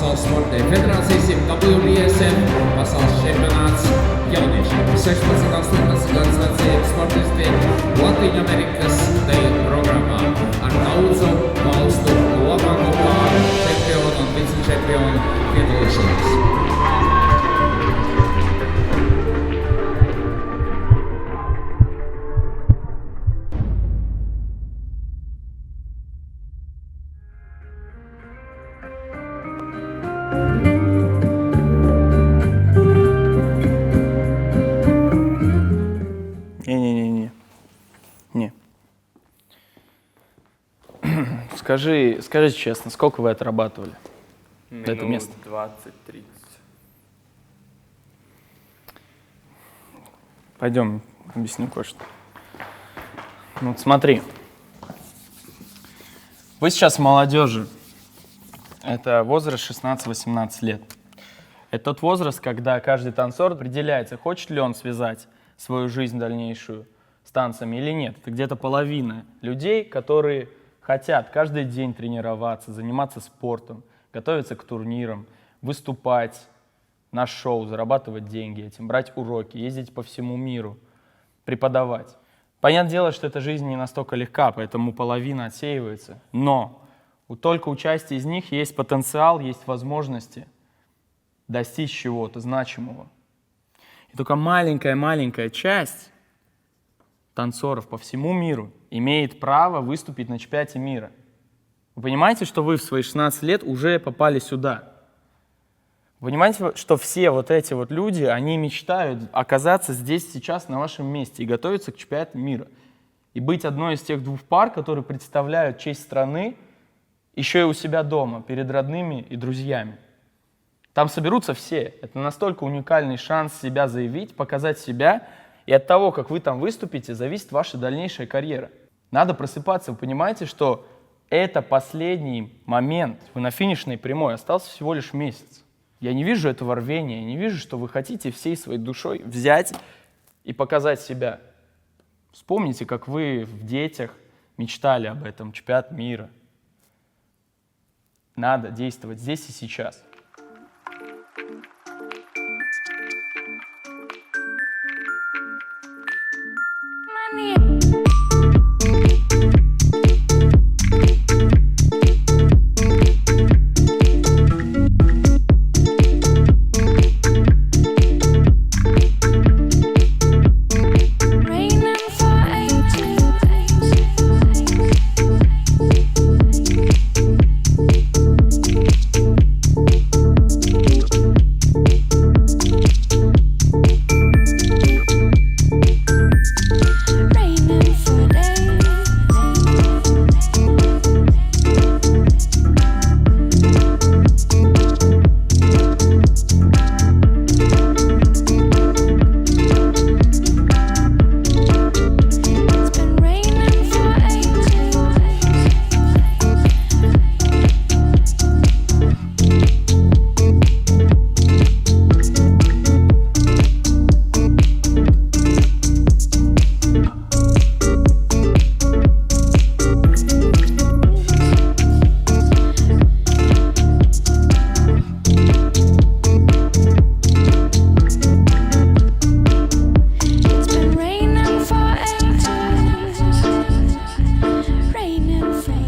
Pasaules sporta federācijas, WBSM, pasaules čempionāts jauniešiem. 16-18 gadus vecajiem sportistiem Latvijas Amerikas deju programmā ar daudzu valstu labāko pāru, čempionu un vicečempionu piedalīšanos. Не. Скажите честно, сколько вы отрабатывали? Это место? 20-30. Пойдем, объясню кое-что. Ну, вот смотри. Вы сейчас молодежи. Это возраст 16-18 лет. Это тот возраст, когда каждый танцор определяется, хочет ли он связать свою жизнь дальнейшую с танцами или нет. Это где-то половина людей, которые хотят каждый день тренироваться, заниматься спортом, готовиться к турнирам, выступать на шоу, зарабатывать деньги этим, брать уроки, ездить по всему миру, преподавать. Понятное дело, что эта жизнь не настолько легка, поэтому половина отсеивается. Но только у части из них есть потенциал, есть возможности достичь чего-то значимого. И только маленькая часть танцоров по всему миру имеет право выступить на чемпионате мира. Вы понимаете, что вы в свои 16 лет уже попали сюда? Вы понимаете, что все вот эти вот люди, они мечтают оказаться здесь сейчас на вашем месте и готовиться к чемпионату мира. И быть одной из тех двух пар, которые представляют честь страны еще и у себя дома, перед родными и друзьями. Там соберутся все. Это настолько уникальный шанс себя заявить, показать себя. И от того, как вы там выступите, зависит ваша дальнейшая карьера. Надо просыпаться. Вы понимаете, что это последний момент. Вы на финишной прямой. Остался всего лишь месяц. Я не вижу этого рвения. Я не вижу, что вы хотите всей своей душой взять и показать себя. Вспомните, как вы в детях мечтали об этом. Чемпионат мира. Надо действовать здесь и сейчас.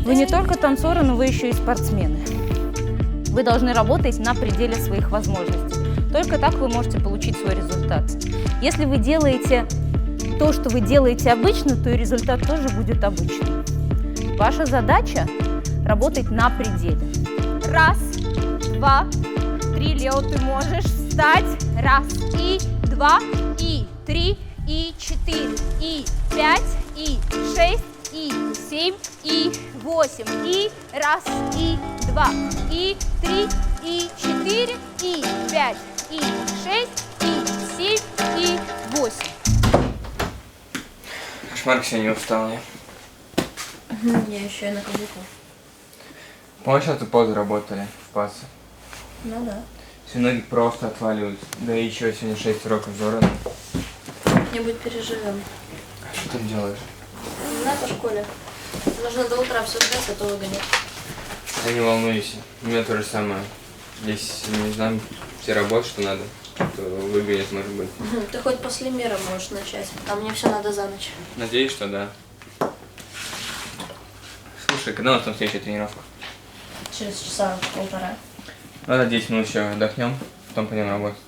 Вы не только танцоры, но вы еще и спортсмены. Вы должны работать на пределе своих возможностей. Только так вы можете получить свой результат. Если вы делаете то, что вы делаете обычно, то и результат тоже будет обычным. Ваша задача – работать на пределе. 1, 2, 3, Лео, ты можешь встать. 1, и 2, и 3, и 4, и 5, и 6, и 7, и 8, и 1, и 2, и 3, и 4, и 5, и 6, и 7, и 8. Кошмар, Ксения, устал я. Я еще и на каблуку. Помнишь, эту позу работали в пассе? Ну да. Все ноги просто отваливаются. Да и еще сегодня 6 уроков Зорана. Как-нибудь переживем. А что ты делаешь? Не знаю, по школе. Нужно до утра все сдать, а то выгонять. Да не волнуйся, у меня то же самое. Если не знаю, все работы, что надо, то выгонят, может быть. Ты хоть после мира можешь начать, а мне все надо за ночь. Надеюсь, что да. Слушай, когда у нас там следующая тренировка? Через часа полтора. Надо 10 минут еще отдохнем, потом пойдем работать.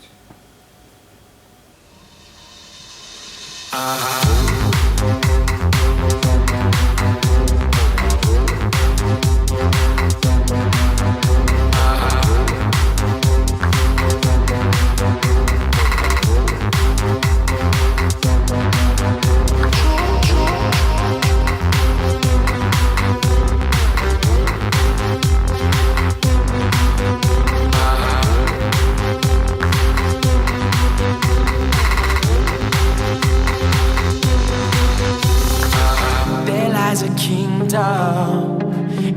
There lies a kingdom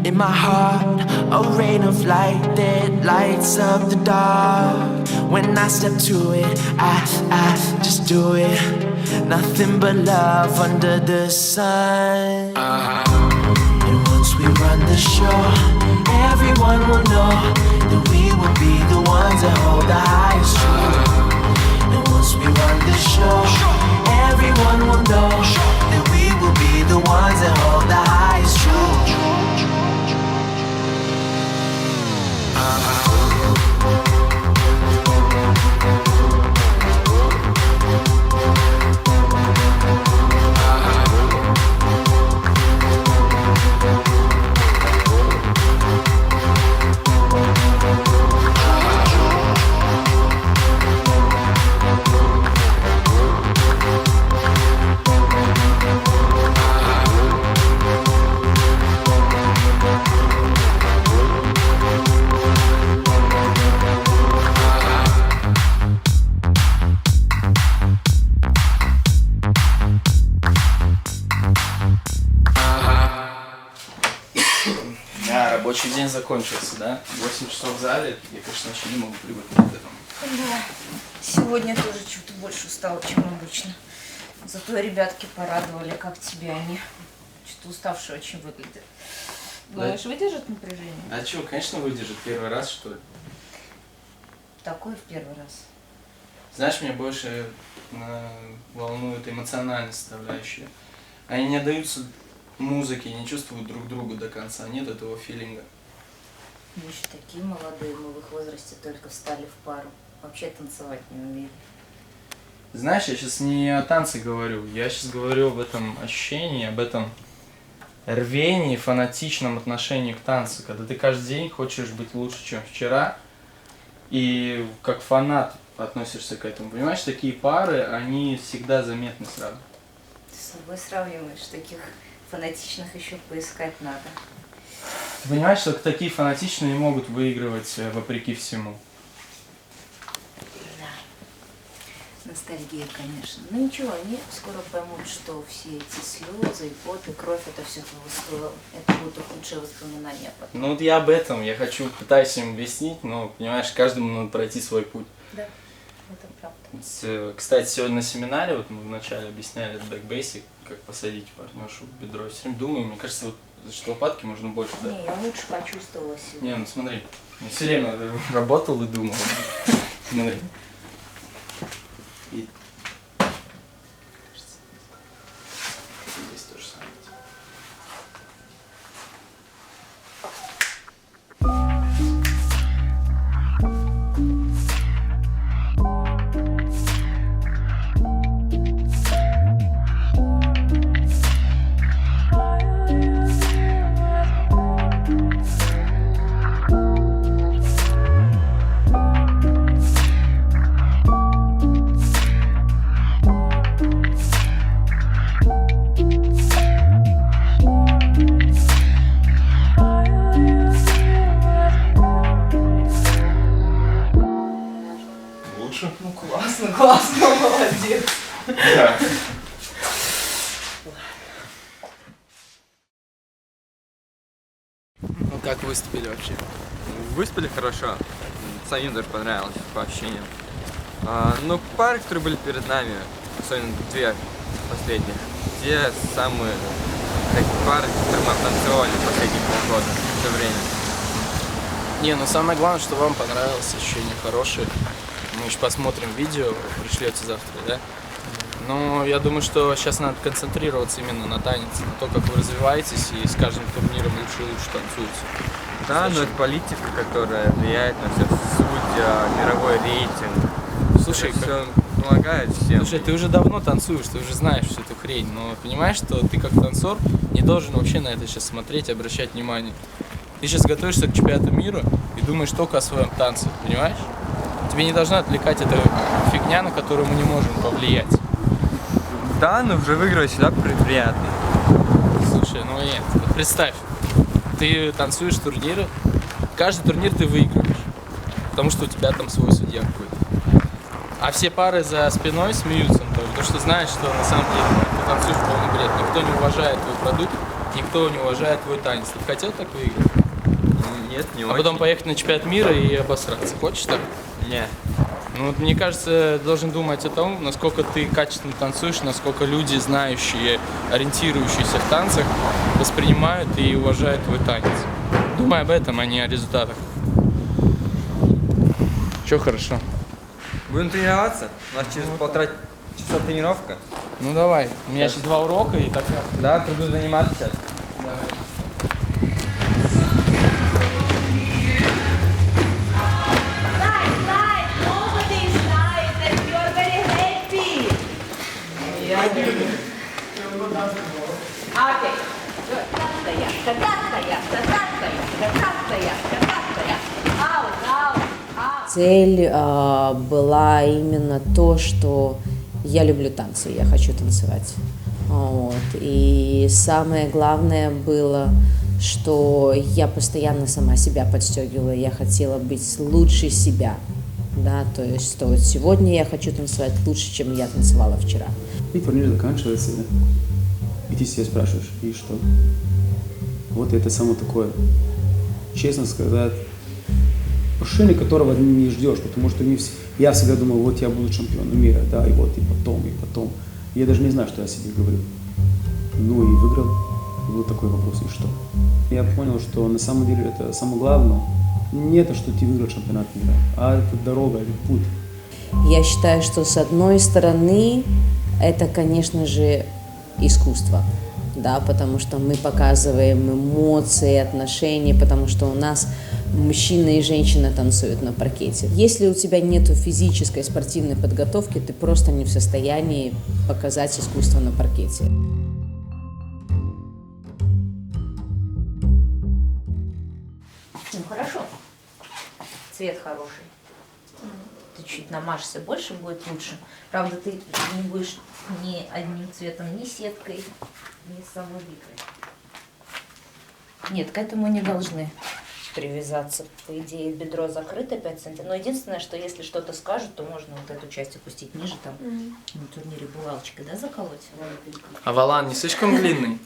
in my heart, a rain of light that lights up the dark. When I step to it, I just do it. Nothing but love under the sun. And once we run the show, everyone will know that we will be the ones that hold the highest truth. And once we run the show, everyone will know that we will be the ones that hold the highest truth. Да, рабочий день закончился, да? 8 часов в зале, я, конечно, вообще не могу привыкнуть к этому. Да, сегодня тоже чуть больше устала, чем обычно. Зато ребятки порадовали, как тебе они. Что-то уставшие очень выглядят. Думаешь, выдержат напряжение? А чё, конечно, выдержит первый раз, что ли? Такой в первый раз. Знаешь, меня больше волнует эмоциональная составляющая. Они не отдаются музыке, не чувствуют друг друга до конца, нет этого филинга. Мы еще такие молодые, мы в их возрасте только встали в пару. Вообще танцевать не умели. Знаешь, я сейчас не о танце говорю, я сейчас говорю об этом ощущении, об этом рвении, фанатичном отношении к танцу, когда ты каждый день хочешь быть лучше, чем вчера, и как фанат относишься к этому. Понимаешь, такие пары, они всегда заметны сразу. Ты с собой сравниваешь, таких фанатичных еще поискать надо. Ты понимаешь, что такие фанатичные могут выигрывать вопреки всему. Да. Ностальгия, конечно. Но ничего, они скоро поймут, что все эти слезы, и пот, и кровь, это все того стоило. Это будут их лучшие воспоминания потом. Ну вот я об этом, я пытаюсь им объяснить, но, понимаешь, каждому надо пройти свой путь. Да, это правда. Кстати, сегодня на семинаре, вот мы вначале объясняли Back Basic, как посадить партнершу в бедро. Я все время думаю, мне кажется, вот что лопатки можно больше, да? Не, я лучше почувствовала сегодня. Не, ну смотри, я все время работал и думал. Смотри. И... кажется, здесь то же самое. Ну классно, классно, молодец. Да. Ну как выступили вообще? Выступили хорошо. Самим даже понравилось по ощущениям. Но пары, которые были перед нами, особенно две последних, те самые такие пары, которые мы танцевали последние полгода все время. Не, ну самое главное, что вам понравилось, ощущения хорошие. Мы еще посмотрим видео, пришлете завтра, да? Но я думаю, что сейчас надо концентрироваться именно на танец, на то, как вы развиваетесь и с каждым турниром лучше и лучше танцуете. Да, но это политика, которая влияет на все. Судья, мировой рейтинг. Слушай, все помогает всем. Слушай, ты уже давно танцуешь, ты уже знаешь всю эту хрень, но понимаешь, что ты как танцор не должен вообще на это сейчас смотреть, обращать внимание. Ты сейчас готовишься к чемпионату мира и думаешь только о своем танце, понимаешь? Тебе не должна отвлекать эта фигня, на которую мы не можем повлиять. Да, но уже выигрывать всегда приятно. Слушай, ну нет, вот представь, ты танцуешь турниры, каждый турнир ты выигрываешь, потому что у тебя там свой судья какой-то. А все пары за спиной смеются, потому что знаешь, что на самом деле ты танцуешь полный бред. Никто не уважает твой продукт, никто не уважает твой танец. Ты бы хотел так выиграть? Нет, не А очень. потом поехать на чемпионат мира и обосраться. Хочешь так? Не. Ну, вот, мне кажется, должен думать о том, насколько ты качественно танцуешь, насколько люди, знающие, ориентирующиеся в танцах, воспринимают и уважают твой танец. Думай об этом, а не о результатах. Все хорошо. Будем тренироваться? У нас через 1,5 часа тренировка. Ну давай, у меня сейчас 2 урока и так. Да, приду заниматься сейчас. Цель была именно то, что я люблю танцы, я хочу танцевать. Вот. И самое главное было, что я постоянно сама себя подстегивала, я хотела быть лучше себя. Да, то есть что вот сегодня я хочу танцевать лучше, чем я танцевала вчера. И турнир заканчивается, и ты себя спрашиваешь, и что? Вот это само такое, честно сказать, ощущение, которого не ждешь, потому что я всегда думал, вот я буду чемпионом мира, да, и вот, и потом. Я даже не знаю, что я себе говорю. Ну и выиграл, и был такой вопрос, и что? Я понял, что на самом деле это самое главное, не то, что ты выиграл чемпионат мира, а это дорога, это путь. Я считаю, что с одной стороны, это, конечно же, искусство, да, потому что мы показываем эмоции, отношения, потому что у нас мужчина и женщина танцуют на паркете. Если у тебя нет физической спортивной подготовки, ты просто не в состоянии показать искусство на паркете. Ну хорошо, цвет хороший. Ты чуть намажешься больше, будет лучше. Правда, ты не будешь ни одним цветом, ни сеткой, ни самовикой. Нет, к этому не должны привязаться. По идее, бедро закрыто 5 сантиметров. Но единственное, что если что-то скажут, то можно вот эту часть опустить ниже, там на турнире булавочкой, да, заколоть? А валан не слишком длинный?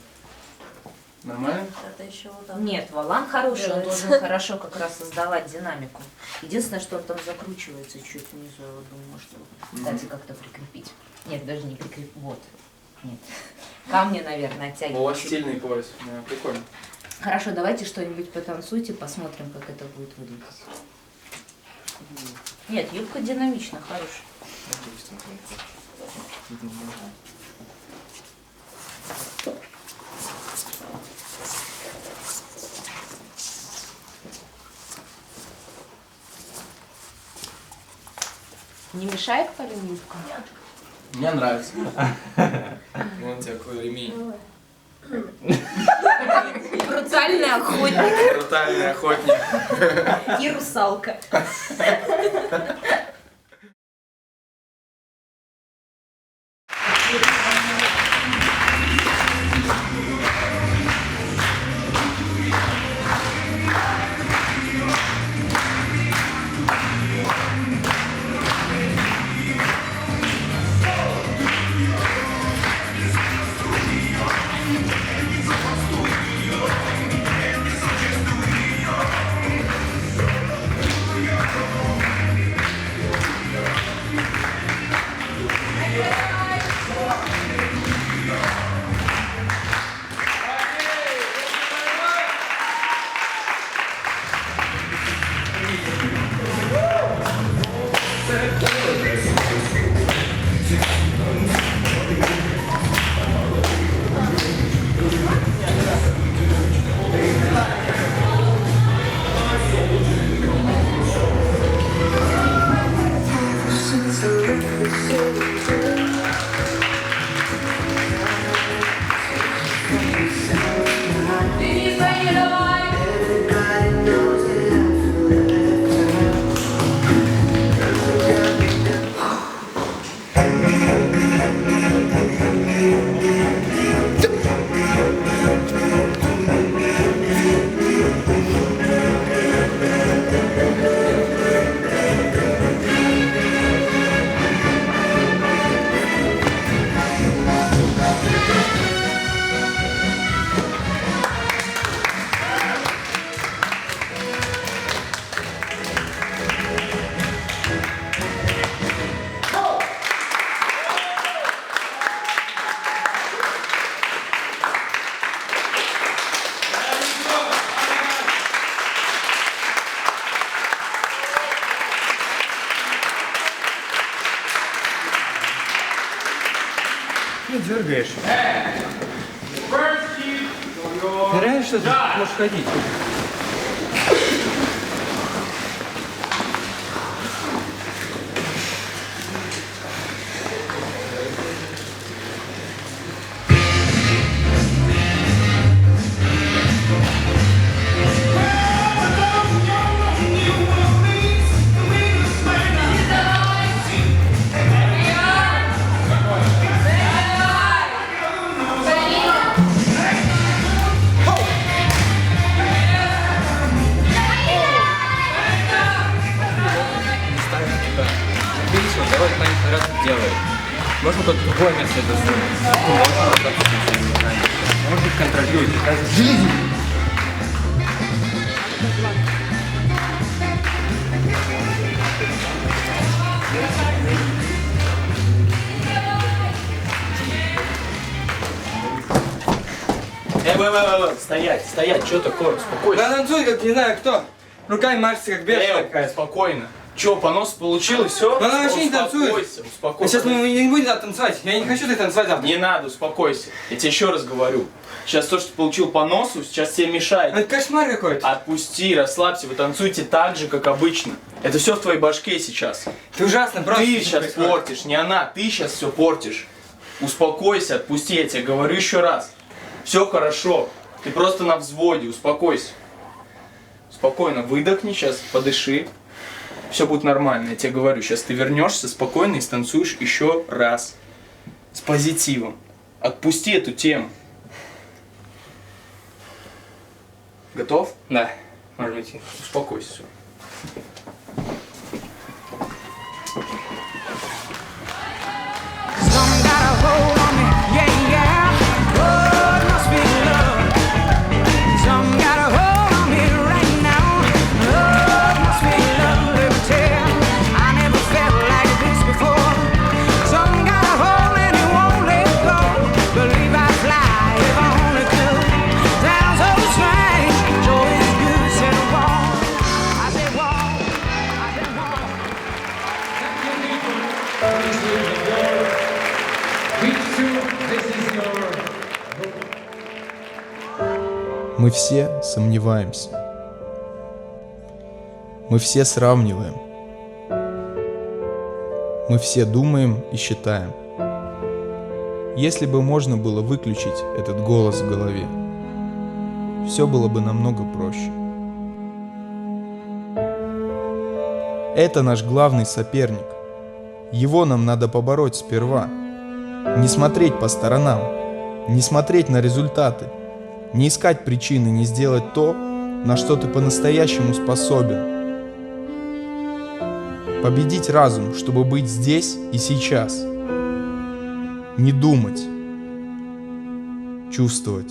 Нормально? Это еще вот так. Нет, валан хороший, он должен хорошо как раз создавать динамику. Единственное, что он там закручивается чуть внизу, я вот думаю, что, кстати, как-то прикрепить. Нет, даже не прикрепить, вот. Нет. Камни, наверное, оттягивать. У вас стильный пояс, да, прикольно. Хорошо, давайте что-нибудь потанцуйте, посмотрим, как это будет выглядеть. Нет, юбка динамичная, хорошая. Не мешает Полин юбка? Мне нравится. Вон у тебя какой ремень. Брутальный охотник Брутальный охотник. и русалка. Не дергаешь. Ты реально что ты можешь ходить? Давай кто-нибудь раз делает. Можно кто-то другое место засунуть. Может быть, контролирует. Жизнь! Стоять, стоять, что такое? Успокойся. Да танцуй, как не знаю кто. Руками машется, как бешеная какая. Спокойно. Че, понос получил и все? Она вообще не танцует. Успокойся, успокойся. Сейчас мы не будем танцевать. Я не хочу так танцевать завтра. Не надо, успокойся. Я тебе еще раз говорю. Сейчас то, что ты получил по носу, сейчас тебе мешает. Это кошмар какой-то. Отпусти, расслабься, вы танцуете так же, как обычно. Это все в твоей башке сейчас. Ты ужасно, просто. Ты сейчас портишь, не она, ты сейчас все портишь. Успокойся, отпусти, я тебе говорю еще раз. Все хорошо, ты просто на взводе, успокойся. Спокойно выдохни сейчас, подыши. Все будет нормально, я тебе говорю. Сейчас ты вернешься спокойно и станцуешь еще раз. С позитивом. Отпусти эту тему. Готов? Да, можно идти. Успокойся. Всё. Some got a hold on me, yeah, yeah. Oh, it must be love. Some got a hold on me right now. Oh, it must be love, let me tell. I never felt like this before. Some got a hold and it won't let go. Believe I fly if I only could. Sounds so strange, joy is good, said walk. I said walk, I said walk. Мы все сомневаемся. Мы все сравниваем. Мы все думаем и считаем. Если бы можно было выключить этот голос в голове, все было бы намного проще. Это наш главный соперник. Его нам надо побороть сперва. Не смотреть по сторонам, не смотреть на результаты, не искать причины не сделать то, на что ты по-настоящему способен. Победить разум, чтобы быть здесь и сейчас. Не думать, чувствовать.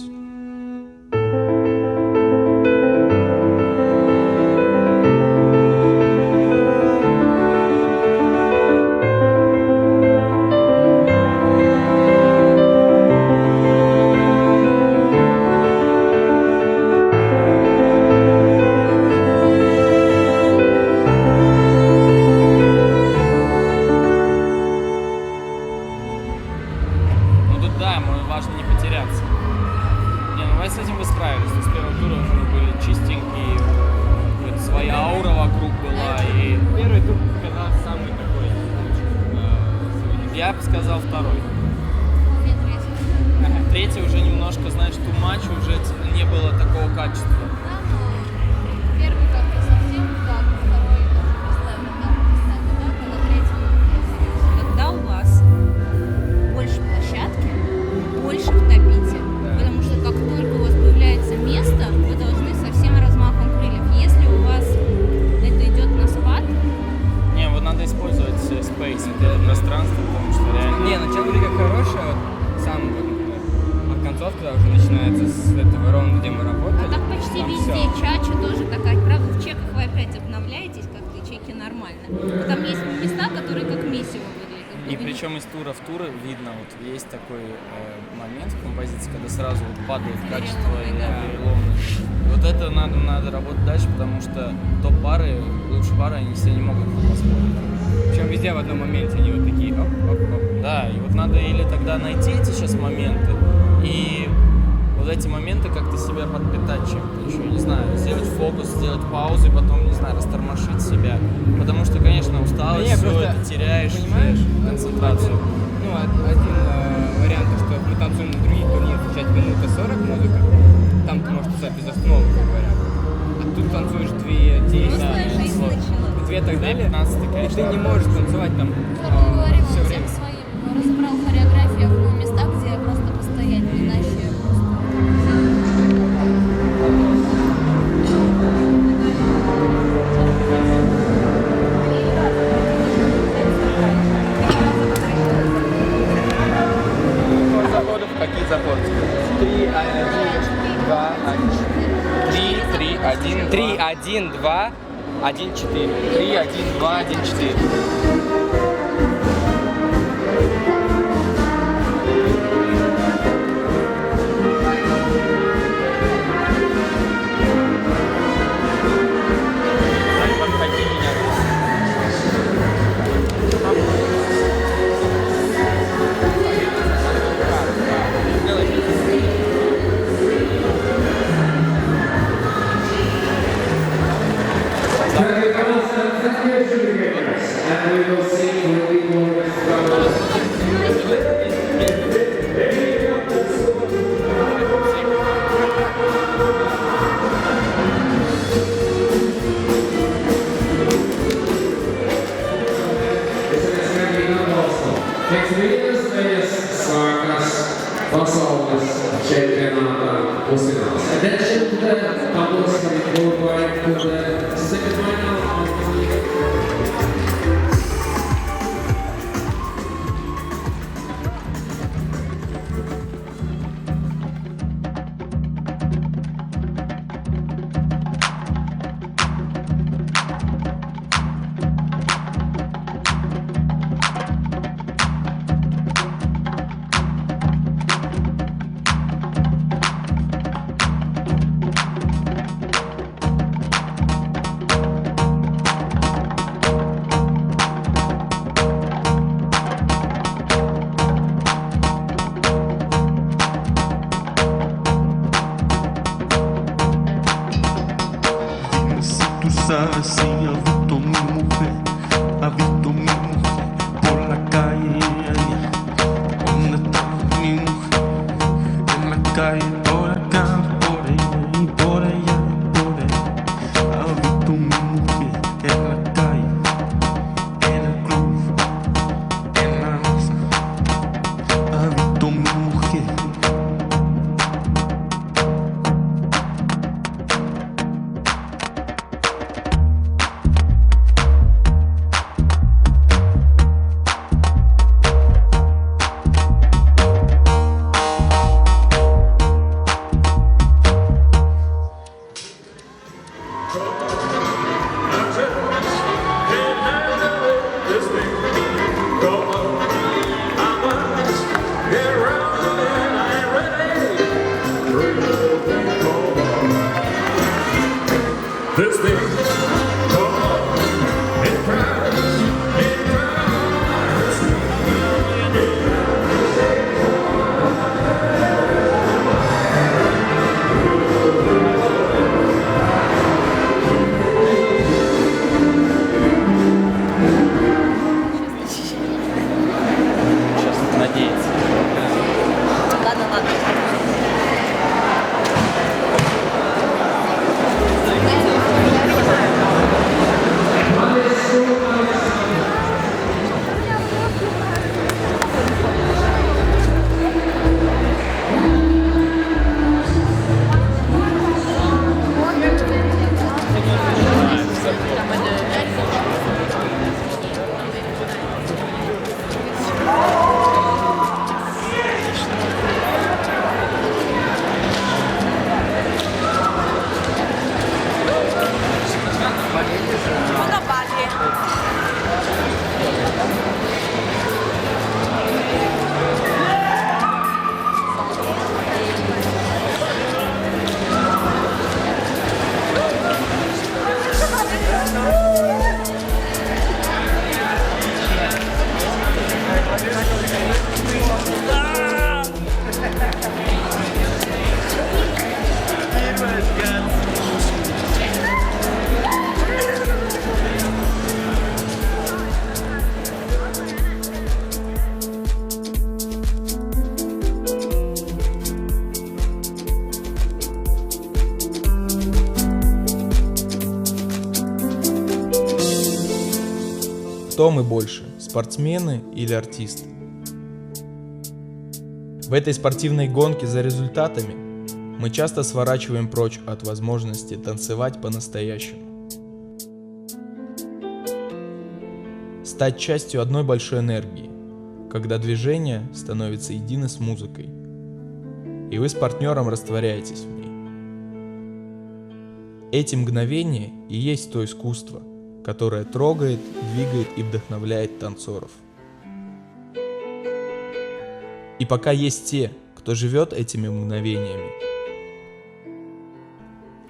Я бы сказал второй. Третий уже немножко, знаешь, too much, уже не было такого качества. Первый как-то совсем так, второй тоже местами так, а на третьем Когда у вас больше площадки, больше втопите. Потому что как только у вас появляется место, вы должны со всем размахом крыльев. Если у вас это идет на спад, Не, вот надо использовать space, это пространство, потому что реально... Не, начало вроде как хорошее, вот сам вот, например, а концовка уже начинается с этого ровно, где мы работали. а так почти Там везде. всё. Чача тоже такая. Правда, в чеках вы опять обновляетесь, как-то и чеки нормально. Но там есть места, которые как месиво выглядят. как И будто причем из тура в тур видно, вот есть такой момент в композиции, когда сразу вот падает качество и переломность. Вот это надо работать дальше, потому что топ-пары, лучшие пары, они себе не могут позволить. Причем везде в одном моменте они вот такие оп-оп-оп. Да, и вот надо или тогда найти эти сейчас моменты, и вот эти моменты как-то себя подпитать чем-то еще, не знаю, сделать фокус, сделать паузу, и потом, не знаю, растормошить себя. Потому что, конечно, усталость, Не, все просто, это теряешь, понимаешь, концентрацию. Ну, один вариант, то, что мы танцуем на других турнирах, включать минута 40 музыка, там ты можешь писать без остановок, говорят. А тут танцуешь 2:10, Взрослая жизнь началась. 2 и так далее, 15, и конечно. ты не можешь танцевать там он говорил все всем время. своим, разобрал хореографию в местах, где просто постоять, иначе Заходов, какие заходы? 3, 1, 2, 1, 3, 1, 3, 1, 2, 1, 4. 3, 1, 2, 1, 4. Подходи меня. Thank you, and we will see you with more pasaules čempionātā pusfināls. And then should the couples coming worldwide to the semi-final of the Кто мы больше, спортсмены или артисты? В этой спортивной гонке за результатами мы часто сворачиваем прочь от возможности танцевать по-настоящему. Стать частью одной большой энергии, когда движение становится едино с музыкой, и вы с партнером растворяетесь в ней. Эти мгновения и есть то искусство, которое трогает, двигает и вдохновляет танцоров. И пока есть те, кто живет этими мгновениями,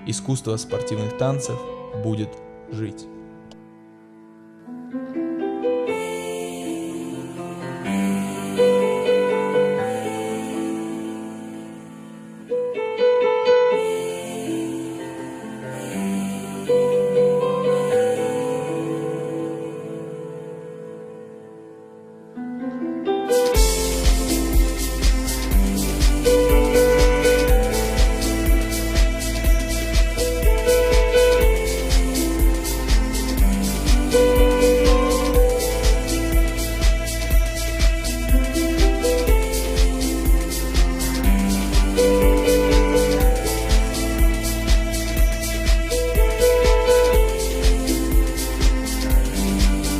искусство спортивных танцев будет жить.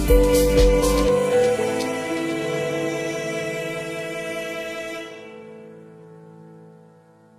you.